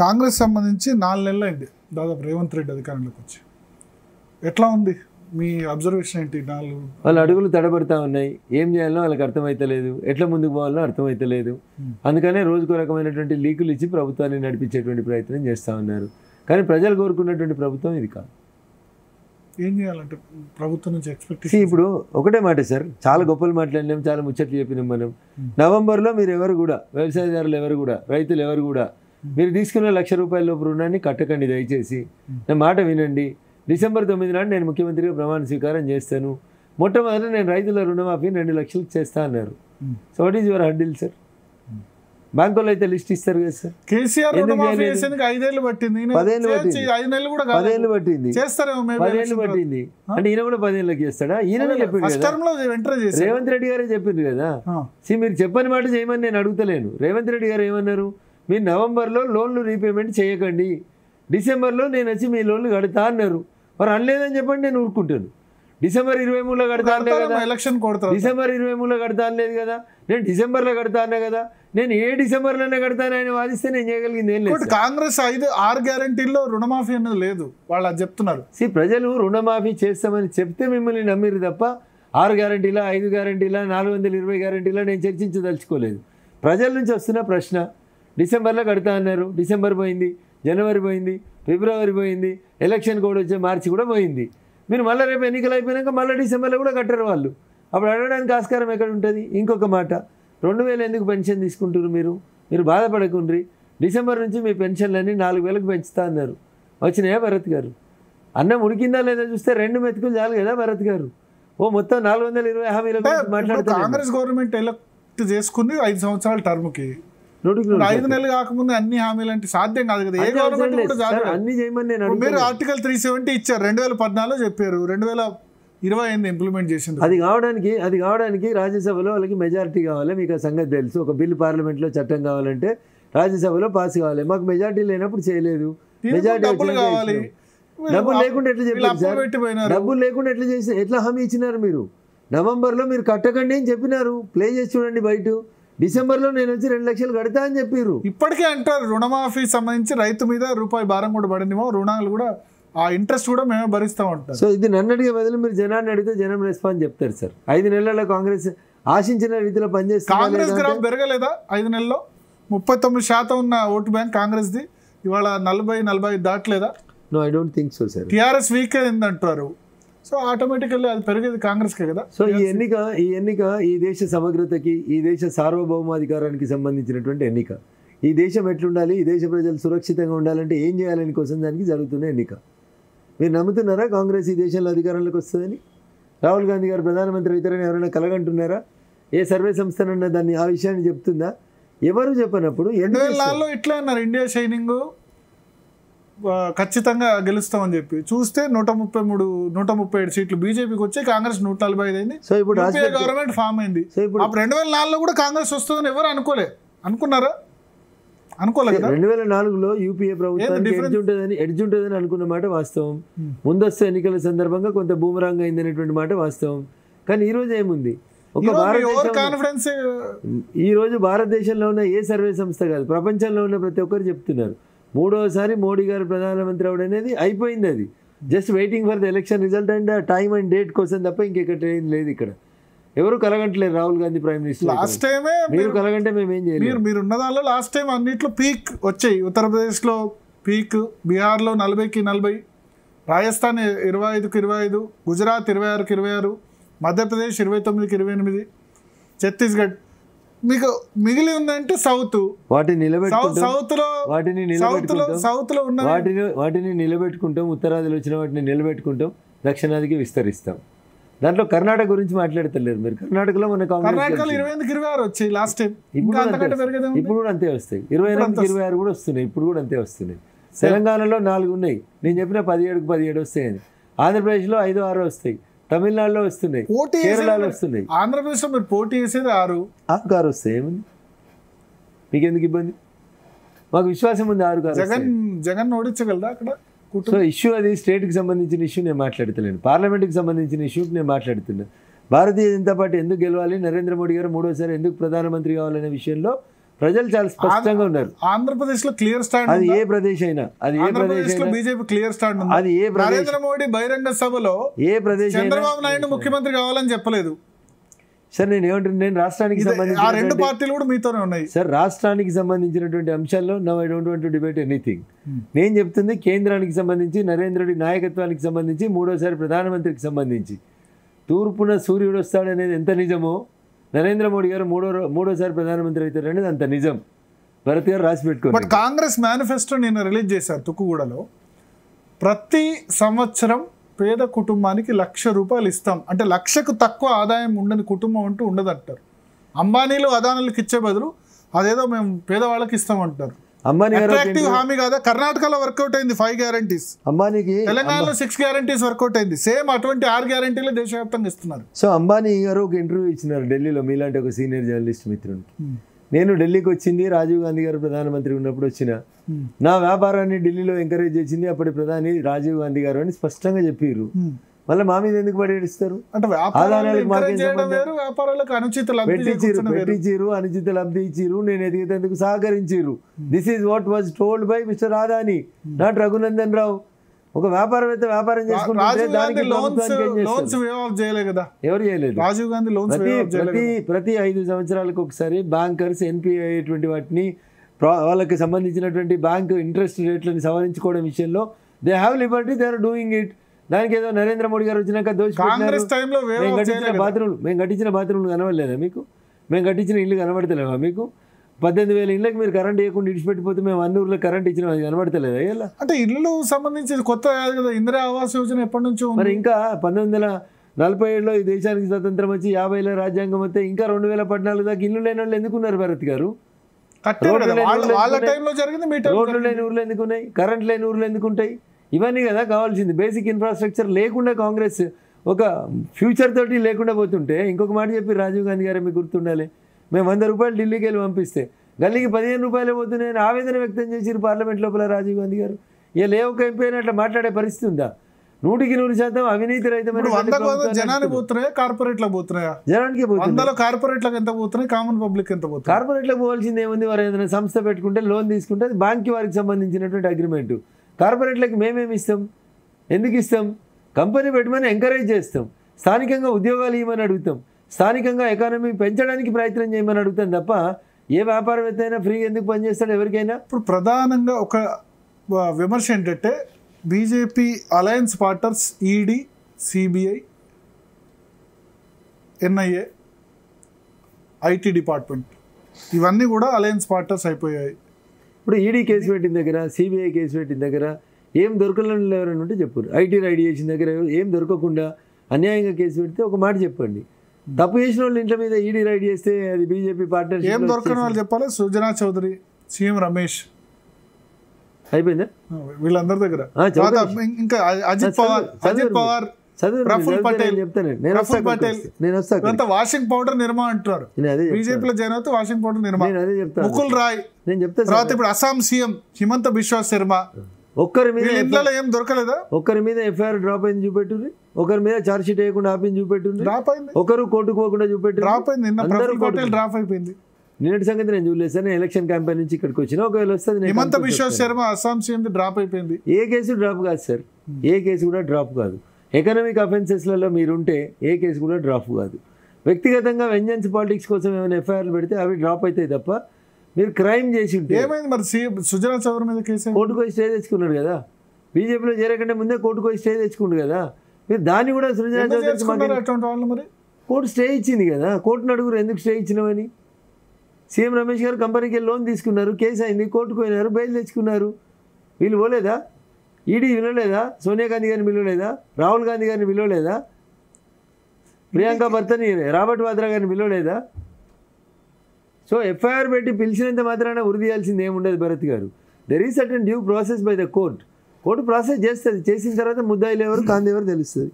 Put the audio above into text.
కాంగ్రెస్ సంబంధించి 4 నెలలు అయింది దాదాపు రేవంత్ రెడ్డి అధికారంలోకి వచ్చి. ఎట్లా ఉంది మీ అబ్జర్వేషన్ ఏంటి? వాళ్ళ అడుగులు తడబడతా ఉన్నాయి. ఏం చేయాలో వాళ్ళకి అర్థమైతలేదు, ఎట్లా ముందుకు పోవాలో అర్థమైతలేదు. అందుకనే రోజుకో రకమైనటువంటి లీకులు ఇచ్చి ప్రభుత్వాన్ని నడిపించేటువంటి ప్రయత్నం చేస్తూ ఉన్నారు. కానీ ప్రజలు కోరుకున్నటువంటి ప్రభుత్వం ఇది కాదు. ఏం చేయాలంటే ప్రభుత్వం నుంచి ఎక్స్పెక్టేషన్? ఇప్పుడు ఒకటే మాట సార్, చాలా గొప్పలు మాట్లాడినాం, చాలా ముచ్చట్లు చెప్పినాం మనం. నవంబర్లో మీరు ఎవరు కూడా, వ్యవసాయదారులు ఎవరు కూడా, రైతులు ఎవరు కూడా మీరు తీసుకున్న ₹1,00,000 లోపు రుణాన్ని కట్టకండి. దయచేసి నా మాట వినండి. డిసెంబర్ 9 నాడు నేను ముఖ్యమంత్రిగా ప్రమాణ స్వీకారం చేస్తాను. మొట్టమొదట నేను రైతుల రుణమాఫీ 2 లక్షలకు చేస్తా అన్నారు. So what is your hurdle sir? బ్యాంకులో అయితే లిస్ట్ ఇస్తారు కదా సార్. కేసీఆర్ 5 ఏళ్ళు పట్టింది, 10 ఏళ్ళు పట్టింది, 5 నెలలు కూడా 10 ఏళ్ళు పట్టింది, 10 ఏళ్ళు పట్టింది. అంటే ఈయన కూడా 10 ఏళ్ళకి చేస్తాడా? ఈయన చెప్పింది కదా, రేవంత్ రెడ్డి గారే చెప్పింది కదా. మీరు చెప్పని మాట చేయమని నేను అడుగుతలేను. రేవంత్ రెడ్డి గారు ఏమన్నారు? మీరు నవంబర్లో లోన్లు రీపేమెంట్ చేయకండి, డిసెంబర్లో నేను వచ్చి మీ లోన్లు కడతా అన్నారు. మరి అనలేదని చెప్పండి, నేను ఊరుకుంటాను. డిసెంబర్ 23లో కడతా అనే కదా, ఎలక్షన్ కొడతాను. డిసెంబర్ 23లో కడతా అనలేదు కదా, నేను డిసెంబర్లో కడతా అన్నా కదా. నేను ఏ డిసెంబర్లోనే కడతాను ఆయన వాదిస్తే నేను చేయగలిగింది ఏం లేదు. కాంగ్రెస్ 6 గ్యారంటీల్లో రుణమాఫీ అనేది లేదు, వాళ్ళు అది చెప్తున్నారు. ప్రజలు రుణమాఫీ చేస్తామని చెప్తే మిమ్మల్ని నమ్మిరు తప్ప 6 గ్యారంటీలా, 5 గ్యారంటీలా, 420 గ్యారంటీలా నేను చర్చించదలుచుకోలేదు. ప్రజల నుంచి వస్తున్న ప్రశ్న, డిసెంబర్లో కడతా అన్నారు, డిసెంబర్ పోయింది, జనవరి పోయింది, ఫిబ్రవరి పోయింది, ఎలక్షన్ కూడా వచ్చే మార్చి కూడా పోయింది. మీరు మళ్ళీ రేపు ఎన్నికలు అయిపోయినాక మళ్ళీ డిసెంబర్లో కూడా కట్టరు వాళ్ళు. అప్పుడు అడగడానికి ఆస్కారం ఎక్కడ ఉంటుంది? ఇంకొక మాట, 2000 ఎందుకు పెన్షన్ తీసుకుంటారు మీరు బాధపడకుండ్రి. డిసెంబర్ నుంచి మీ పెన్షన్లన్నీ 4000కు పెంచుతా అన్నారు. వచ్చినాయా భరత్ గారు? అన్నం ఉడికిందా లేదా చూస్తే 2 మెతుకులు చాలు కదా భరత్ గారు. మొత్తం 420 హామీల గురించి మాట్లాడుతారు. కాంగ్రెస్ గవర్నమెంట్ ఎలక్ట్ చేసుకుంది 5 సంవత్సరాల టర్మ్కి. 5 నెలలు కాకముందు అన్ని హామీలు అంటే సాధ్యం కాదు కదా. ఏ గవర్నమెంట్ కూడా అన్ని చేయమని నేను మీరు ఆర్టికల్ 370 ఇచ్చారు, 2014లో చెప్పారు, 2028 ఇంప్లిమెంట్ చేసింది. అది కావడానికి రాజ్యసభలో వాళ్ళకి మెజారిటీ కావాలి. మీకు ఆ సంగతి తెలుసు. ఒక బిల్లు పార్లమెంట్లో చట్టం కావాలంటే రాజ్యసభలో పాస్ కావాలి. మాకు మెజారిటీ లేనప్పుడు చేయలేదు. మెజారిటీ కావాలి. డబ్బులు లేకుండా ఎట్లా చెప్పారు సార్? డబ్బులు లేకుండా ఎట్లా హామీ ఇచ్చినారు? మీరు నవంబర్లో మీరు కట్టకండి అని చెప్పినారు. ప్లే చేసి చూడండి బయట. డిసెంబర్లో నేను వచ్చి 2 లక్షలు కడతా అని చెప్పారు. ఇప్పటికే అంటారు రుణమాఫీ సంబంధించి రైతు మీద రూపాయి భారం కూడా పడిందేమో, రుణాలు కూడా ఆ ఇంట్రెస్ట్ కూడా మేమే భరిస్తాం అంటారు. సో ఇది నన్ను అడిగే బదులు మీరు జనాన్ని అడిగితే జనం రెస్పాన్స్ చెప్తారు సార్. 5 నెలల్లో కాంగ్రెస్ ఆశించిన రీతిలో పనిచేస్తుంది. కాంగ్రెస్ గ్రాఫ్ పెరగలేదా 5 నెలల్లో? 39% ఉన్న ఓటు బ్యాంక్ కాంగ్రెస్ది ఇవాళ 40-45 దాటలేదా? No, I don't think so sir. TRS weak అయిందంటారు. సో ఆటోమేటికల్లీ అది పెరిగేది కాంగ్రెస్కే కదా. సో ఈ ఎన్నిక ఈ దేశ సమగ్రతకి, ఈ దేశ సార్వభౌమాధికారానికి సంబంధించినటువంటి ఎన్నిక. ఈ దేశం ఎట్లుండాలి, ఈ దేశ ప్రజలు సురక్షితంగా ఉండాలంటే ఏం చేయాలని కోసం దానికి జరుగుతున్న ఎన్నిక. మీరు నమ్ముతున్నారా కాంగ్రెస్ ఈ దేశంలో అధికారంలోకి వస్తుందని? రాహుల్ గాంధీ గారు ప్రధానమంత్రి అవుతారని ఎవరైనా కలగంటున్నారా? ఏ సర్వే సంస్థనన్నా దాన్ని ఆ విషయాన్ని చెప్తుందా? ఎవరు చెప్పనప్పుడు 2004లో ఇట్లా అన్నారు, ఇండియా షైనింగ్ ఖచ్చితంగా గెలుస్తామని చెప్పి. చూస్తే 137 సీట్లు బీజేపీకి వచ్చి కాంగ్రెస్ 145 అయింది. సో ఇప్పుడు గవర్నమెంట్ ఫామ్ అయింది. అప్పుడు 2004లో కూడా కాంగ్రెస్ వస్తుందని ఎవరు అనుకున్నారా? అనుకోలేదు కదా. 2004లో యూపీఏ ప్రభుత్వానికి ఎడ్జ్ ఉంటుందని అనుకున్న మాట వాస్తవం. ముందస్తు ఎన్నికల సందర్భంగా కొంత బూమరాంగ్ అయిందనేటువంటి మాట వాస్తవం. కానీ ఈ రోజు ఏముంది? ఈ రోజు భారతదేశంలో ఉన్న ఏ సర్వే సంస్థ కాదు, ప్రపంచంలో ఉన్న ప్రతి ఒక్కరు చెప్తున్నారు 3వసారి మోడీ గారు ప్రధానమంత్రి అవడం అనేది అయిపోయింది. అది just waiting for the election result and time and date కోసం తప్ప ఇంకెక్కడ లేదు. ఇక్కడ ఎవరు కలగంటలేదు Rahul Gandhi prime minister. Last టైమే మీరు కలగంటే మేమేం చేయలేదు. మీరు ఉన్న దానిలో లాస్ట్ టైం అన్నిట్లో పీక్ వచ్చాయి. ఉత్తరప్రదేశ్లో పీక్, బీహార్లో 40కి 40, రాజస్థాన్ 25కి 25, గుజరాత్ 26కి 26, మధ్యప్రదేశ్ 29కి 28, ఛత్తీస్గఢ్. మీకు మిగిలి ఉందంటే సౌత్. వాటిని నిలబెట్టుకుంటాం, ఉత్తరాదిలో వచ్చిన వాటిని నిలబెట్టుకుంటాం, దక్షిణాదికి విస్తరిస్తాం. దాంట్లో కర్ణాటక గురించి మాట్లాడతలేరు మీరు. కర్ణాటకలో మన కర్ణాటకలో 28-26 వచ్చాయి లాస్ట్ టైం. ఇప్పుడు కూడా అంతే వస్తాయి. 28-26 కూడా వస్తున్నాయి. ఇప్పుడు కూడా అంతే వస్తున్నాయి. తెలంగాణలో 4 ఉన్నాయి. నేను చెప్పిన 17 వస్తాయని. ఆంధ్రప్రదేశ్లో 5-6 వస్తాయి. తమిళనాడులో వస్తున్నాయి, కేరళలో వస్తున్నాయి. ఆంధ్రప్రదేశ్లో మీరు పోటీ చేసేది 6 వస్తాయి. ఏముంది మీకెందుకు ఇబ్బంది? మాకు విశ్వాసం ఉంది 6 కారు. జగన్ ఓడించగలరా అక్కడ? సో ఇష్యూ అది స్టేట్కి సంబంధించిన ఇష్యూ నేను మాట్లాడుతున్నాను. పార్లమెంట్కి సంబంధించిన ఇష్యూకి నేను మాట్లాడుతున్నాను. భారతీయ జనతా పార్టీ ఎందుకు గెలవాలి, నరేంద్ర మోడీ గారు 3వసారి ఎందుకు ప్రధానమంత్రి కావాలనే విషయంలో ప్రజలు చాలా స్పష్టంగా ఉన్నారు. ఆంధ్రప్రదేశ్ లో క్లియర్ స్టాండ్, అది ఏ ప్రదేశ్ అయినా, అది ఏ ప్రదేశ్ అయినా బీజేపీ క్లియర్ స్టాండ్ ఉంది. అది ఏ ప్రదేశ్, నరేంద్ర మోడీ బహిరంగ సభలో ఏ ప్రదేశ్ చంద్రబాబు నాయుడు ముఖ్యమంత్రి కావాలని చెప్పలేదు సార్. నేను ఏమంటున్నాను, నేను రాష్ట్రానికి ఆ రెండు పార్టీలు కూడా మీతోనే ఉన్నాయి సార్. రాష్ట్రానికి సంబంధించినటువంటి అంశాల్లో no I don't want to debate anything. నేను చెప్తుంది కేంద్రానికి సంబంధించి, నరేంద్రుడి నాయకత్వానికి సంబంధించి, మూడోసారి ప్రధానమంత్రికి సంబంధించి. తూర్పున సూర్యుడు వస్తాడనేది ఎంత నిజమో, నరేంద్ర మోడీ గారు మూడోసారి ప్రధానమంత్రి అవుతారు అనేది అంత నిజం. భరత్ గారు రాసి పెట్టుకోండి. బట్ కాంగ్రెస్ మేనిఫెస్టో నిన్న రిలీజ్ చేశారు తుక్కుగూడలో. ప్రతి సంవత్సరం పేద కుటుంబానికి ₹1,00,000 ఇస్తాం అంటే 1,00,000కు తక్కువ ఆదాయం ఉండని కుటుంబం అంటూ ఉండదంటారు. అంబానీలు అదానులకు ఇచ్చే బదులు అదేదో మేము పేదవాళ్ళకి ఇస్తామంటారు. అంబానీ అట్రాక్టివ్ హామీ కాదా? కర్ణాటకలో వర్కౌట్ అయింది 5 గ్యారంటీస్, అంబానీకి తెలంగాణలో 6 గ్యారంటీస్ వర్కౌట్ అయింది. సేమ్ అటువంటి 6 గ్యారంటీలు దేశవ్యాప్తంగా ఇస్తున్నారు. సో అంబానీ గారు ఒక ఇంటర్వ్యూ ఇచ్చినారు ఢిల్లీలో, మీలాంటి ఒక సీనియర్ జర్నలిస్ట్ మిత్రునికి. నేను ఢిల్లీకి వచ్చింది రాజీవ్ గాంధీ గారు ప్రధానమంత్రి ఉన్నప్పుడు వచ్చిన, నా వ్యాపారాన్ని ఢిల్లీలో ఎంకరేజ్ చేసింది అప్పటి ప్రధాని రాజీవ్ గాంధీ గారు అని స్పష్టంగా చెప్పారు. మళ్ళీ మా మీద ఎందుకు పడేస్తారు? అంటే పెట్టించారు, అనుచిత లబ్ధి ఇచ్చిరు, నేను ఎదిగేందుకు సహకరించారు. This is what was told by mister Adani, not Raghunandan Rao. ఒక వ్యాపారవేత్త వ్యాపారం చేసుకుంటే ఎవరు చేయలేదు. ప్రతి 5 సంవత్సరాలకు ఒకసారి బ్యాంకర్స్ ఎన్పిఐ అయ్యేటువంటి వాటిని, వాళ్ళకి సంబంధించినటువంటి బ్యాంకు ఇంట్రెస్ట్ రేట్లను సవరించుకోవడం విషయంలో they have liberty, they are doing it. దానికి ఏదో నరేంద్ర మోడీ గారు వచ్చినాక మేము కట్టించిన బాత్రూమ్లు కనబడలేదా మీకు? మేము కట్టించిన ఇల్లు కనబడతలేవా మీకు? 18,000 ఇళ్ళకి మీరు కరెంట్ ఇవ్వకుండా ఇడిచిపెట్టిపోతే మేము 100 ఊర్లో కరెంట్ ఇచ్చిన కనబడతలేదా? ఇలా అంటే ఇల్లు సంబంధించి కొత్త కదా ఇందిరా ఆవాస్ యోజన ఎప్పటి నుంచో. మరి ఇంకా 1947లో ఈ దేశానికి స్వతంత్రం వచ్చి 50లో రాజ్యాంగం వస్తే ఇంకా 2014 దాకా ఇల్లు లేని వాళ్ళు ఎందుకున్నారు భరత్ గారు? రోడ్లు లేని ఊర్లు ఎందుకున్నాయి? కరెంట్ లేని ఊర్లు ఎందుకుంటాయి? ఇవన్నీ కదా కావాల్సింది. బేసిక్ ఇన్ఫ్రాస్ట్రక్చర్ లేకుండా కాంగ్రెస్ ఒక ఫ్యూచర్ తోటి లేకుండా పోతుంటే, ఇంకొక మాట చెప్పి రాజీవ్ గాంధీ గారు మీకు గుర్తుండాలి, మేము 100 రూపాయలు ఢిల్లీకి వెళ్ళి పంపిస్తే గల్లీకి 15 రూపాయలు పోతున్నాయని ఆవేదన వ్యక్తం చేసిరు పార్లమెంట్ లోపల రాజీవ్ గాంధీ గారు. ఇలా ఏ ఒక్క ఎంపీ అయినా అట్లా మాట్లాడే పరిస్థితి ఉందా? 100% అవినీతి రహితమైన జనానికి పోతున్నాయా, కార్పొరేట్లకు పోతున్నాయా? జనానికి పోతుంది. కార్పొరేట్లకు ఎంత పోతున్నాయి, కామన్ పబ్లిక్ ఎంత పోతుంది? కార్పొరేట్లకు పోవాల్సింది ఏముంది? వారు ఏదైనా సంస్థ పెట్టుకుంటే లోన్ తీసుకుంటే అది బ్యాంక్కి వారికి సంబంధించినటువంటి అగ్రిమెంట్. కార్పొరేట్లకు మేమేమి ఇస్తాం? ఎందుకు ఇస్తాం? కంపెనీ పెట్టమని ఎంకరేజ్ చేస్తాం, స్థానికంగా ఉద్యోగాలు ఇవ్వమని అడుగుతాం, స్థానికంగా ఎకానమీ పెంచడానికి ప్రయత్నం చేయమని అడుగుతాం తప్ప ఏ వ్యాపారవేత్త అయినా ఫ్రీ ఎందుకు పనిచేస్తాడు ఎవరికైనా? ఇప్పుడు ప్రధానంగా ఒక విమర్శ ఏంటంటే BJP alliance partners ED, CBI, NIA, IT department ఇవన్నీ కూడా అలయన్స్ పార్ట్నర్స్ అయిపోయాయి. ఇప్పుడు ఈడీ కేసు పెట్టిన దగ్గర, సిబిఐ కేసు పెట్టిన దగ్గర ఏం దొరకలేని ఎవరైనా ఉంటే చెప్పారు. ఐటీ రైడ్ చేసిన దగ్గర ఏం దొరకకుండా అన్యాయంగా కేసు పెడితే ఒక మాట చెప్పండి. తప్పు చేసిన వాళ్ళు ఇంట్లో మీద ఈడీ రైడ్ చేస్తే అది బీజేపీ పార్ట్నర్. ఏం దొరకని వాళ్ళు చెప్పాలి. సుజనా చౌదరి, సీఎం రమేష్ అయిపోయిందా వీళ్ళందరి దగ్గర. ఇంకా అజిత్ పవార్, ప్రఫుల్ పటేల్ చెప్తాను. వాషింగ్ పౌడర్ నిర్మా అంటారు. బీజేపీలో జాయిన్ అవుతే వాషింగ్ పౌడర్ నిర్మా. ముకుల్ రాయ్ నేను చెప్తాను. తర్వాత ఇప్పుడు అస్సాం సీఎం హిమంత బిశ్వ శర్మ. ఒక్కరి మీద ఇంట్లో ఏం దొరకలేదా? ఒక్కరి మీద ఎఫ్ఐఆర్ డ్రాప్ అయింది చూపెట్టుంది, ఒకరి మీద ఛార్జ్ షీట్ వేయకుండా ఆపింది చూపెట్టుంది, ఒకరు కోర్టుకు పోకుండా చూపెట్టి డ్రాప్ అయింది. డ్రాప్ అయిపోయింది. నిన్నటి సంగతి నేను చూడలేదు సార్. నేను ఎలక్షన్ క్యాంపెయిన్ నుంచి ఇక్కడికి వచ్చిన, ఒకవేళ వస్తుంది. హిమంత బిశ్వ శర్మ అస్సాం సీఎం డ్రాప్ అయిపోయింది. ఏ కేసు డ్రాప్ కాదు సార్, ఏ కేసు కూడా డ్రాప్ కాదు. ఎకనామిక్ అఫెన్సెస్లలో మీరుంటే ఏ కేసు కూడా డ్రాప్ కాదు. వ్యక్తిగతంగా వెంజెన్స్ పాలిటిక్స్ కోసం ఏమైనా ఎఫ్ఐఆర్లు పెడితే అవి డ్రాప్ అవుతాయి తప్ప మీరు క్రైమ్ చేసి ఉంటే. ఏమైంది మరి సుజనా చౌదరి మీద కేసు? కోర్టుకు పోయి స్టే తెచ్చుకున్నాడు కదా, బీజేపీలో చేరకంటే ముందే కోర్టుకు పోయి స్టే తెచ్చుకుండు కదా. మీరు దాన్ని కూడా సుజనా చౌదరి కోర్టు స్టే ఇచ్చింది కదా. కోర్టును అడుగురు ఎందుకు స్టే ఇచ్చినామని. సీఎం రమేష్ గారు కంపెనీకి వెళ్ళి లోన్ తీసుకున్నారు, కేసు అయింది, కోర్టుకు పోయినారు, బెయిల్ తెచ్చుకున్నారు. వీళ్ళు పోలేదా? ఈడీ వినలేదా? సోనియా గాంధీ గారిని పిలవలేదా? రాహుల్ గాంధీ గారిని పిలవలేదా? ప్రియాంక భర్తని రాబర్ట్ వాద్రా గారిని పిలవలేదా? సో ఎఫ్ఐఆర్ పెట్టి పిలిచినంత మాత్రాన ఉరి తీయాల్సింది ఏముండదు భరత్ గారు. There is certain due process by the court. Court process చేస్తుంది, చేసిన తర్వాత ముద్దాయిలు ఎవరు కాంది ఎవరు తెలుస్తుంది.